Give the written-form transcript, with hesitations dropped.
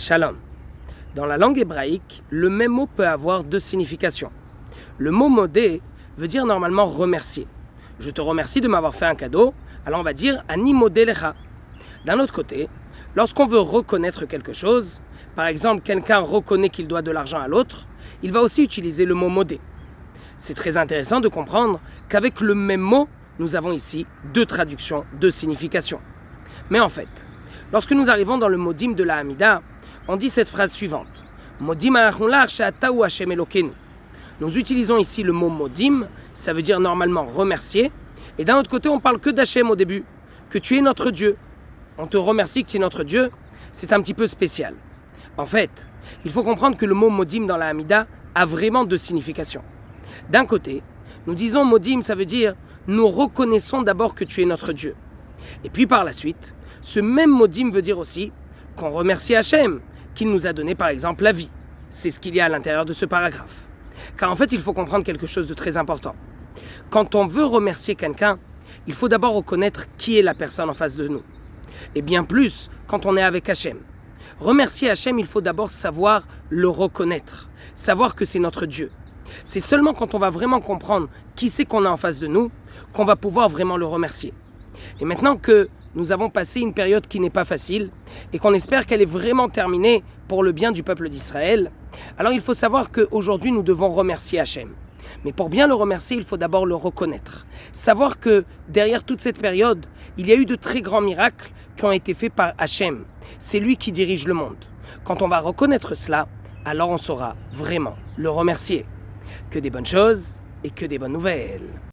Shalom. Dans la langue hébraïque, le même mot peut avoir deux significations. Le mot modé veut dire normalement remercier. Je te remercie de m'avoir fait un cadeau, alors on va dire ani modé lecha. D'un autre côté, lorsqu'on veut reconnaître quelque chose, par exemple quelqu'un reconnaît qu'il doit de l'argent à l'autre, il va aussi utiliser le mot modé. C'est très intéressant de comprendre qu'avec le même mot, nous avons ici deux traductions, deux significations. Mais en fait, lorsque nous arrivons dans le modim de la Hamida, on dit cette phrase suivante. Modim a'achunlach she'ata Hashem Elokeinu. Nous utilisons ici le mot modim, ça veut dire normalement remercier. Et d'un autre côté, on parle que d'Hachem au début, que tu es notre Dieu. On te remercie que tu es notre Dieu, c'est un petit peu spécial. En fait, il faut comprendre que le mot modim dans la Hamida a vraiment deux significations. D'un côté, nous disons modim, ça veut dire nous reconnaissons d'abord que tu es notre Dieu. Et puis par la suite, ce même modim veut dire aussi qu'on remercie Hachem, qu'il nous a donné par exemple la vie. C'est ce qu'il y a à l'intérieur de ce paragraphe. Car en fait, il faut comprendre quelque chose de très important. Quand on veut remercier quelqu'un, il faut d'abord reconnaître qui est la personne en face de nous. Et bien plus quand on est avec Hachem. Remercier Hachem, il faut d'abord savoir le reconnaître, savoir que c'est notre Dieu. C'est seulement quand on va vraiment comprendre qui c'est qu'on a en face de nous qu'on va pouvoir vraiment le remercier. Et maintenant que nous avons passé une période qui n'est pas facile et qu'on espère qu'elle est vraiment terminée pour le bien du peuple d'Israël, alors il faut savoir qu'aujourd'hui nous devons remercier Hachem. Mais pour bien le remercier, il faut d'abord le reconnaître. Savoir que derrière toute cette période, il y a eu de très grands miracles qui ont été faits par Hachem. C'est lui qui dirige le monde. Quand on va reconnaître cela, alors on saura vraiment le remercier. Que des bonnes choses et que des bonnes nouvelles.